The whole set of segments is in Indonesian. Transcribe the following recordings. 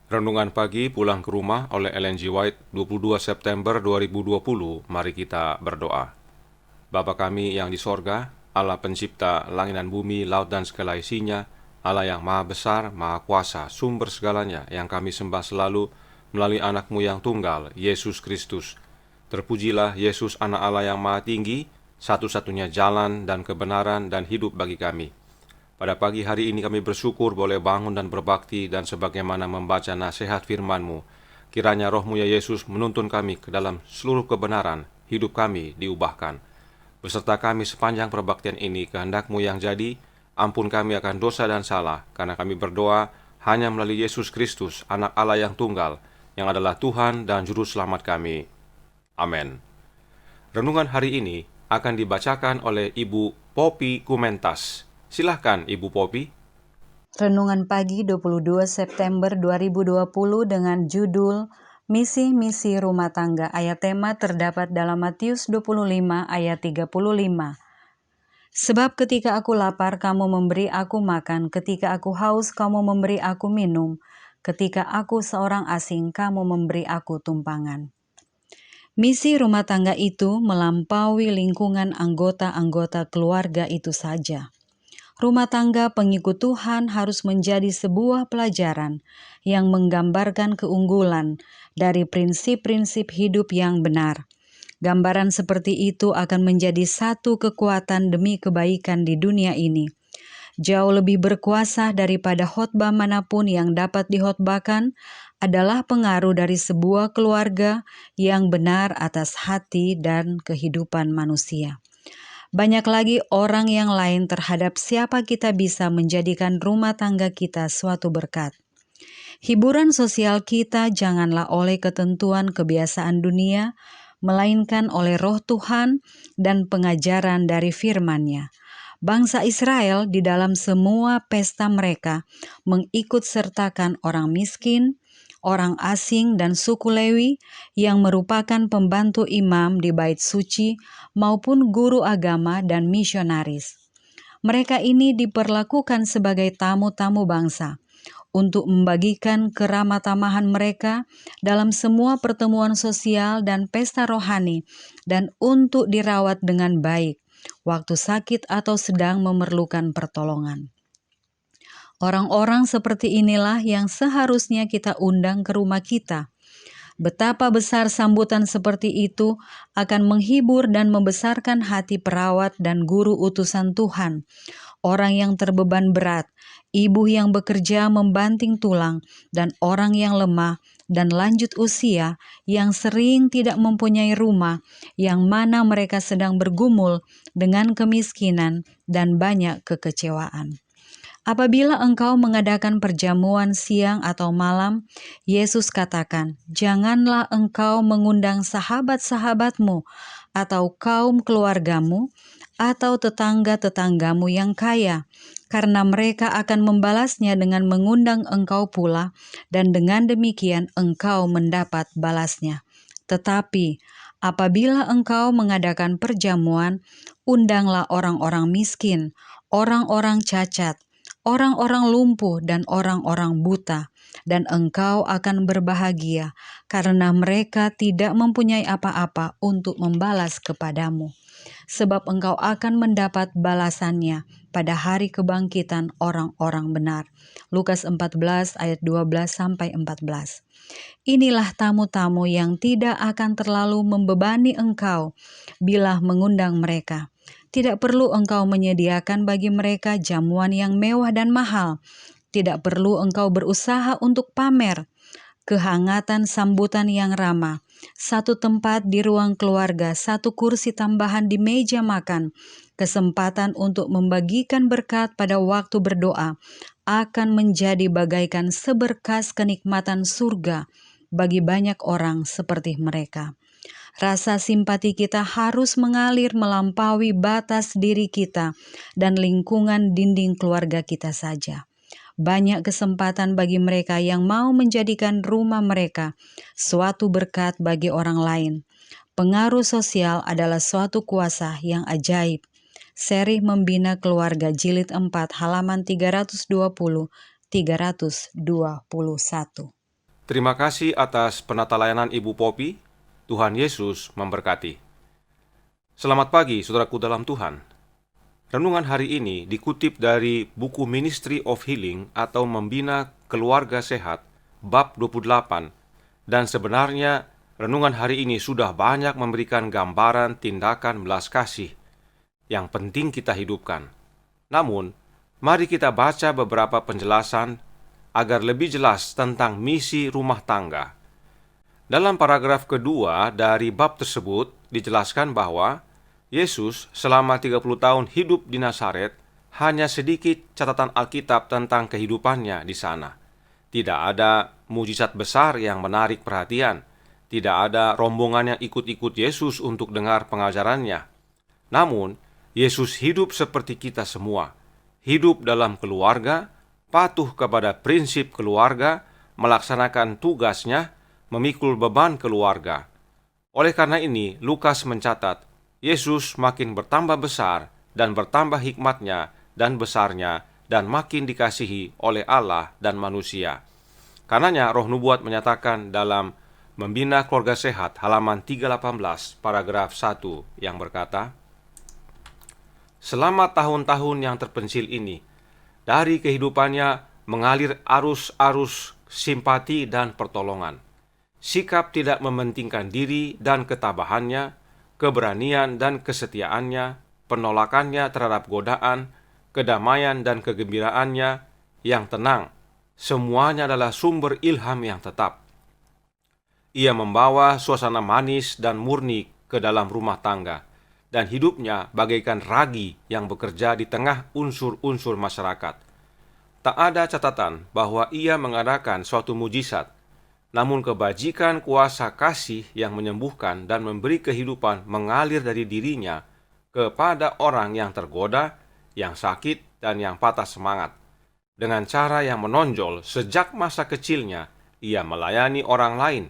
Renungan pagi pulang ke rumah oleh Ellen G. White, 22 September 2020. Mari kita berdoa. Bapa kami yang di sorga, Allah pencipta langit dan bumi, laut dan segala isinya, Allah yang maha besar, maha kuasa, sumber segalanya, yang kami sembah selalu melalui anakmu yang tunggal, Yesus Kristus. Terpujilah Yesus, anak Allah yang maha tinggi, satu-satunya jalan dan kebenaran dan hidup bagi kami. Pada pagi hari ini kami bersyukur boleh bangun dan berbakti dan sebagaimana membaca nasihat firman-Mu. Kiranya roh-Mu ya Yesus menuntun kami ke dalam seluruh kebenaran, hidup kami diubahkan. Beserta kami sepanjang perbaktian ini, kehendak-Mu yang jadi, ampun kami akan dosa dan salah, karena kami berdoa hanya melalui Yesus Kristus, anak Allah yang tunggal, yang adalah Tuhan dan Juru Selamat kami. Amin. Renungan hari ini akan dibacakan oleh Ibu Poppy Kumentas. Silahkan Ibu Poppy. Renungan pagi 22 September 2020 dengan judul Misi-misi rumah tangga. Ayat tema terdapat dalam Matius 25 ayat 35. Sebab ketika aku lapar, kamu memberi aku makan. Ketika aku haus, kamu memberi aku minum. Ketika aku seorang asing, kamu memberi aku tumpangan. Misi rumah tangga itu melampaui lingkungan anggota-anggota keluarga itu saja. Rumah tangga pengikut Tuhan harus menjadi sebuah pelajaran yang menggambarkan keunggulan dari prinsip-prinsip hidup yang benar. Gambaran seperti itu akan menjadi satu kekuatan demi kebaikan di dunia ini. Jauh lebih berkuasa daripada khotbah manapun yang dapat dihotbahkan adalah pengaruh dari sebuah keluarga yang benar atas hati dan kehidupan manusia. Banyak lagi orang yang lain terhadap siapa kita bisa menjadikan rumah tangga kita suatu berkat. Hiburan sosial kita janganlah oleh ketentuan kebiasaan dunia, melainkan oleh roh Tuhan dan pengajaran dari firman-Nya. Bangsa Israel di dalam semua pesta mereka mengikut sertakan orang miskin, orang asing dan suku Lewi yang merupakan pembantu imam di bait suci maupun guru agama dan misionaris. Mereka ini diperlakukan sebagai tamu-tamu bangsa untuk membagikan keramah tamahan mereka dalam semua pertemuan sosial dan pesta rohani dan untuk dirawat dengan baik waktu sakit atau sedang memerlukan pertolongan. Orang-orang seperti inilah yang seharusnya kita undang ke rumah kita. Betapa besar sambutan seperti itu akan menghibur dan membesarkan hati perawat dan guru utusan Tuhan, orang yang terbeban berat, ibu yang bekerja membanting tulang, dan orang yang lemah dan lanjut usia yang sering tidak mempunyai rumah, yang mana mereka sedang bergumul dengan kemiskinan dan banyak kekecewaan. Apabila engkau mengadakan perjamuan siang atau malam, Yesus katakan, janganlah engkau mengundang sahabat-sahabatmu atau kaum keluargamu atau tetangga-tetanggamu yang kaya, karena mereka akan membalasnya dengan mengundang engkau pula, dan dengan demikian engkau mendapat balasnya. Tetapi apabila engkau mengadakan perjamuan, undanglah orang-orang miskin, orang-orang cacat, orang-orang lumpuh dan orang-orang buta, dan engkau akan berbahagia karena mereka tidak mempunyai apa-apa untuk membalas kepadamu. Sebab engkau akan mendapat balasannya pada hari kebangkitan orang-orang benar. Lukas 14 ayat 12-14. Inilah tamu-tamu yang tidak akan terlalu membebani engkau bila mengundang mereka. Tidak perlu engkau menyediakan bagi mereka jamuan yang mewah dan mahal. Tidak perlu engkau berusaha untuk pamer. Kehangatan sambutan yang ramah, satu tempat di ruang keluarga, satu kursi tambahan di meja makan, kesempatan untuk membagikan berkat pada waktu berdoa akan menjadi bagaikan seberkas kenikmatan surga bagi banyak orang seperti mereka. Rasa simpati kita harus mengalir melampaui batas diri kita dan lingkungan dinding keluarga kita saja. Banyak kesempatan bagi mereka yang mau menjadikan rumah mereka suatu berkat bagi orang lain. Pengaruh sosial adalah suatu kuasa yang ajaib. Seri Membina Keluarga Jilid 4 halaman 320-321. Terima kasih atas penata layanan Ibu Popi. Tuhan Yesus memberkati. Selamat pagi, saudaraku dalam Tuhan. Renungan hari ini dikutip dari buku Ministry of Healing atau Membina Keluarga Sehat, bab 28, dan sebenarnya renungan hari ini sudah banyak memberikan gambaran tindakan belas kasih yang penting kita hidupkan. Namun, mari kita baca beberapa penjelasan agar lebih jelas tentang misi rumah tangga. Dalam paragraf kedua dari bab tersebut dijelaskan bahwa Yesus selama 30 tahun hidup di Nazaret, hanya sedikit catatan Alkitab tentang kehidupannya di sana. Tidak ada mujizat besar yang menarik perhatian. Tidak ada rombongan yang ikut-ikut Yesus untuk dengar pengajarannya. Namun, Yesus hidup seperti kita semua. Hidup dalam keluarga, patuh kepada prinsip keluarga, melaksanakan tugasnya, memikul beban keluarga. Oleh karena ini, Lukas mencatat, Yesus makin bertambah besar dan bertambah hikmatnya dan besarnya dan makin dikasihi oleh Allah dan manusia. Karenanya Roh Nubuat menyatakan dalam Membina Keluarga Sehat halaman 318 paragraf 1 yang berkata, selama tahun-tahun yang terpencil ini, dari kehidupannya mengalir arus-arus simpati dan pertolongan. Sikap tidak mementingkan diri dan ketabahannya, keberanian dan kesetiaannya, penolakannya terhadap godaan, kedamaian dan kegembiraannya yang tenang, semuanya adalah sumber ilham yang tetap. Ia membawa suasana manis dan murni ke dalam rumah tangga, dan hidupnya bagaikan ragi yang bekerja di tengah unsur-unsur masyarakat. Tak ada catatan bahwa ia mengadakan suatu mujizat, namun kebajikan kuasa kasih yang menyembuhkan dan memberi kehidupan mengalir dari dirinya kepada orang yang tergoda, yang sakit, dan yang patah semangat. Dengan cara yang menonjol sejak masa kecilnya, ia melayani orang lain.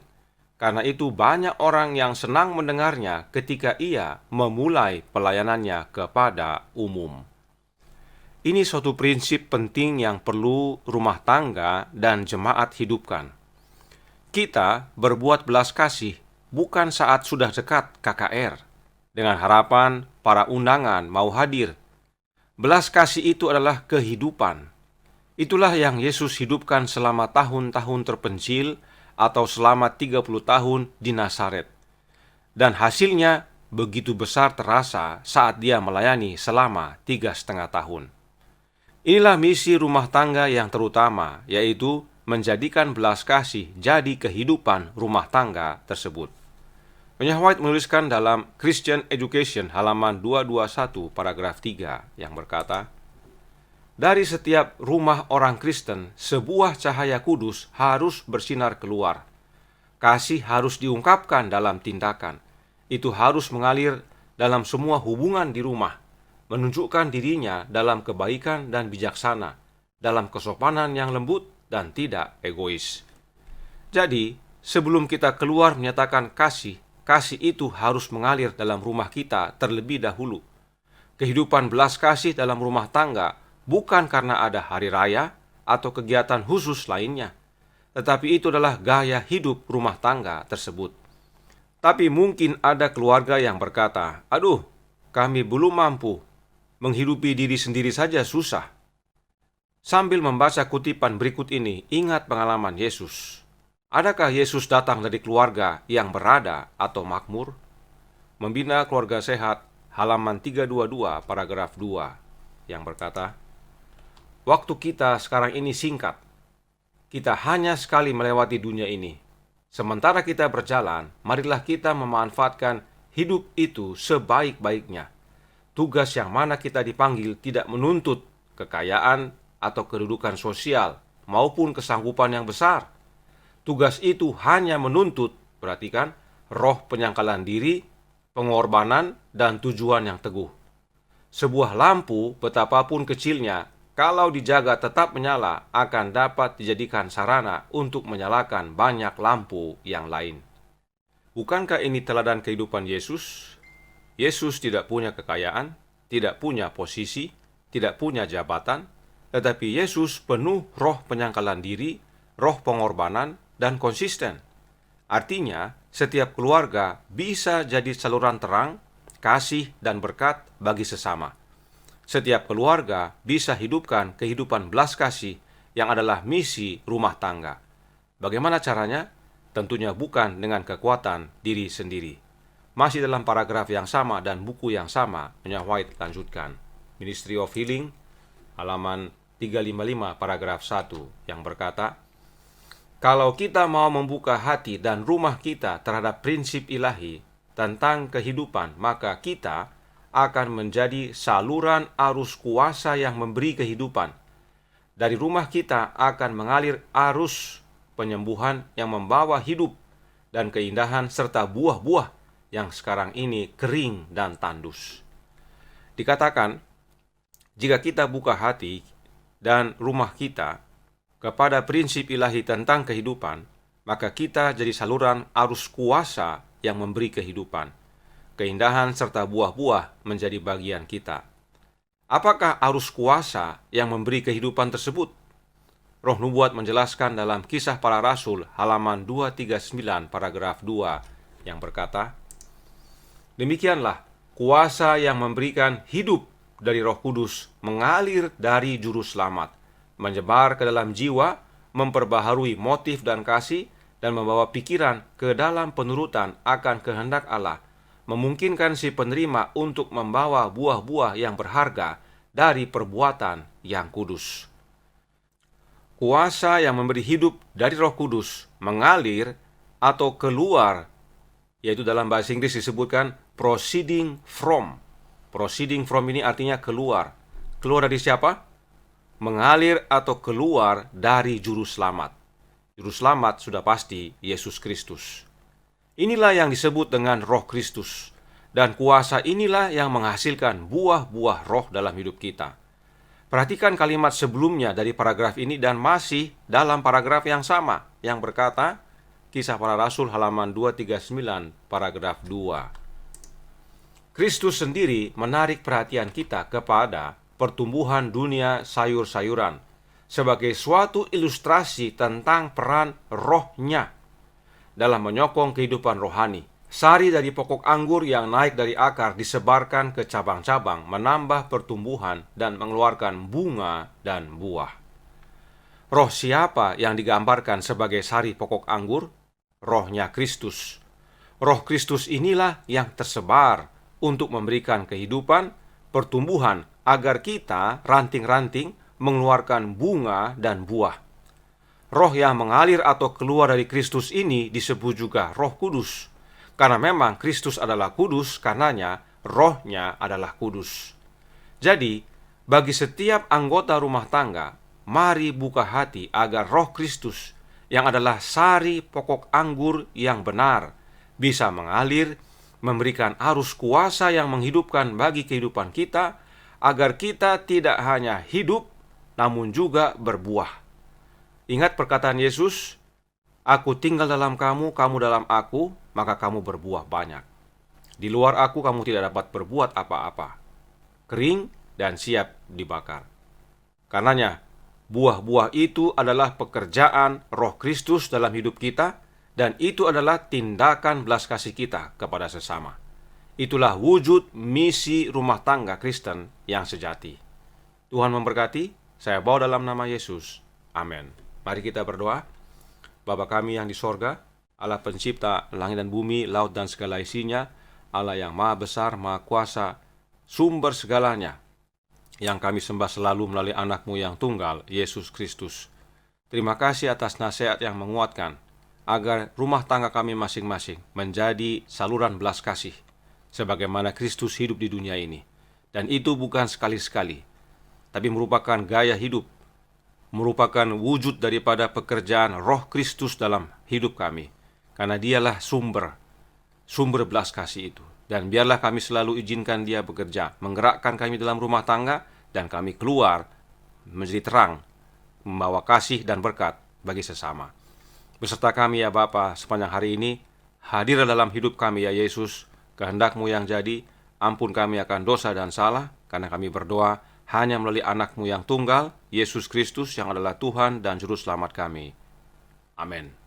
Karena itu banyak orang yang senang mendengarnya ketika ia memulai pelayanannya kepada umum. Ini suatu prinsip penting yang perlu rumah tangga dan jemaat hidupkan. Kita berbuat belas kasih bukan saat sudah dekat KKR, dengan harapan para undangan mau hadir. Belas kasih itu adalah kehidupan. Itulah yang Yesus hidupkan selama tahun-tahun terpencil atau selama 30 tahun di Nazaret. Dan hasilnya begitu besar terasa saat dia melayani selama 3,5 tahun. Inilah misi rumah tangga yang terutama, yaitu menjadikan belas kasih jadi kehidupan rumah tangga tersebut. Penyair White menuliskan dalam Christian Education halaman 221 paragraf 3 yang berkata, dari setiap rumah orang Kristen, sebuah cahaya kudus harus bersinar keluar. Kasih harus diungkapkan dalam tindakan. Itu harus mengalir dalam semua hubungan di rumah, menunjukkan dirinya dalam kebaikan dan bijaksana, dalam kesopanan yang lembut dan tidak egois. Jadi, sebelum kita keluar menyatakan kasih, kasih itu harus mengalir dalam rumah kita terlebih dahulu. Kehidupan belas kasih dalam rumah tangga bukan karena ada hari raya atau kegiatan khusus lainnya, tetapi itu adalah gaya hidup rumah tangga tersebut. Tapi mungkin ada keluarga yang berkata, aduh, kami belum mampu, menghidupi diri sendiri saja susah. Sambil membaca kutipan berikut ini, ingat pengalaman Yesus. Adakah Yesus datang dari keluarga yang berada atau makmur? Membina Keluarga Sehat, halaman 322, paragraf 2, yang berkata, waktu kita sekarang ini singkat. Kita hanya sekali melewati dunia ini. Sementara kita berjalan, marilah kita memanfaatkan hidup itu sebaik-baiknya. Tugas yang mana kita dipanggil tidak menuntut kekayaan atau kedudukan sosial maupun kesanggupan yang besar. Tugas itu hanya menuntut, perhatikan, roh penyangkalan diri, pengorbanan, dan tujuan yang teguh. Sebuah lampu, betapapun kecilnya, kalau dijaga tetap menyala, akan dapat dijadikan sarana untuk menyalakan banyak lampu yang lain. Bukankah ini teladan kehidupan Yesus? Yesus tidak punya kekayaan, tidak punya posisi, tidak punya jabatan, tetapi Yesus penuh roh penyangkalan diri, roh pengorbanan, dan konsisten. Artinya, setiap keluarga bisa jadi saluran terang, kasih, dan berkat bagi sesama. Setiap keluarga bisa hidupkan kehidupan belas kasih yang adalah misi rumah tangga. Bagaimana caranya? Tentunya bukan dengan kekuatan diri sendiri. Masih dalam paragraf yang sama dan buku yang sama, Nyonya White lanjutkan. Ministry of Healing, halaman 355 paragraf 1 yang berkata, kalau kita mau membuka hati dan rumah kita terhadap prinsip ilahi tentang kehidupan, maka kita akan menjadi saluran arus kuasa yang memberi kehidupan. Dari rumah kita akan mengalir arus penyembuhan yang membawa hidup dan keindahan serta buah-buah yang sekarang ini kering dan tandus. Dikatakan, jika kita buka hati dan rumah kita kepada prinsip ilahi tentang kehidupan, maka kita jadi saluran arus kuasa yang memberi kehidupan. Keindahan serta buah-buah menjadi bagian kita. Apakah arus kuasa yang memberi kehidupan tersebut? Roh Nubuat menjelaskan dalam Kisah Para Rasul halaman 239 paragraf 2 yang berkata, demikianlah kuasa yang memberikan hidup dari Roh Kudus mengalir dari juru selamat, menyebar ke dalam jiwa, memperbaharui motif dan kasih, dan membawa pikiran ke dalam penurutan akan kehendak Allah, memungkinkan si penerima untuk membawa buah-buah yang berharga dari perbuatan yang kudus. Kuasa yang memberi hidup dari Roh Kudus mengalir atau keluar, yaitu dalam bahasa Inggris disebutkan proceeding from. Proceeding from ini artinya keluar. Keluar dari siapa? Mengalir atau keluar dari Juru Selamat. Juru Selamat sudah pasti Yesus Kristus. Inilah yang disebut dengan Roh Kristus, dan kuasa inilah yang menghasilkan buah-buah roh dalam hidup kita. Perhatikan kalimat sebelumnya dari paragraf ini dan masih dalam paragraf yang sama, yang berkata, Kisah Para Rasul halaman 239 paragraf 2. Kristus sendiri menarik perhatian kita kepada pertumbuhan dunia sayur-sayuran sebagai suatu ilustrasi tentang peran rohnya dalam menyokong kehidupan rohani. Sari dari pokok anggur yang naik dari akar disebarkan ke cabang-cabang, menambah pertumbuhan dan mengeluarkan bunga dan buah. Roh siapa yang digambarkan sebagai sari pokok anggur? Rohnya Kristus. Roh Kristus inilah yang tersebar untuk memberikan kehidupan, pertumbuhan, agar kita, ranting-ranting, mengeluarkan bunga dan buah. Roh yang mengalir atau keluar dari Kristus ini disebut juga Roh Kudus. Karena memang Kristus adalah kudus, karenanya rohnya adalah kudus. Jadi, bagi setiap anggota rumah tangga, mari buka hati agar Roh Kristus, yang adalah sari pokok anggur yang benar, bisa mengalir, memberikan arus kuasa yang menghidupkan bagi kehidupan kita, agar kita tidak hanya hidup, namun juga berbuah. Ingat perkataan Yesus, aku tinggal dalam kamu, kamu dalam aku, maka kamu berbuah banyak. Di luar aku kamu tidak dapat berbuat apa-apa. Kering dan siap dibakar. Karenanya, buah-buah itu adalah pekerjaan Roh Kristus dalam hidup kita, dan itu adalah tindakan belas kasih kita kepada sesama. Itulah wujud misi rumah tangga Kristen yang sejati. Tuhan memberkati, saya bawa dalam nama Yesus. Amin. Mari kita berdoa. Bapa kami yang di sorga, Allah pencipta langit dan bumi, laut dan segala isinya, Allah yang maha besar, maha kuasa, sumber segalanya, yang kami sembah selalu melalui anak-Mu yang tunggal, Yesus Kristus. Terima kasih atas nasihat yang menguatkan, agar rumah tangga kami masing-masing menjadi saluran belas kasih, sebagaimana Kristus hidup di dunia ini. Dan itu bukan sekali-sekali, tapi merupakan gaya hidup, merupakan wujud daripada pekerjaan Roh Kristus dalam hidup kami, karena Dialah sumber belas kasih itu. Dan biarlah kami selalu izinkan Dia bekerja, menggerakkan kami dalam rumah tangga, dan kami keluar menjadi terang, membawa kasih dan berkat bagi sesama. Beserta kami ya Bapa sepanjang hari ini, hadirlah dalam hidup kami ya Yesus, kehendak-Mu yang jadi, ampun kami akan dosa dan salah, karena kami berdoa hanya melalui anak-Mu yang tunggal, Yesus Kristus yang adalah Tuhan dan Juru Selamat kami. Amin.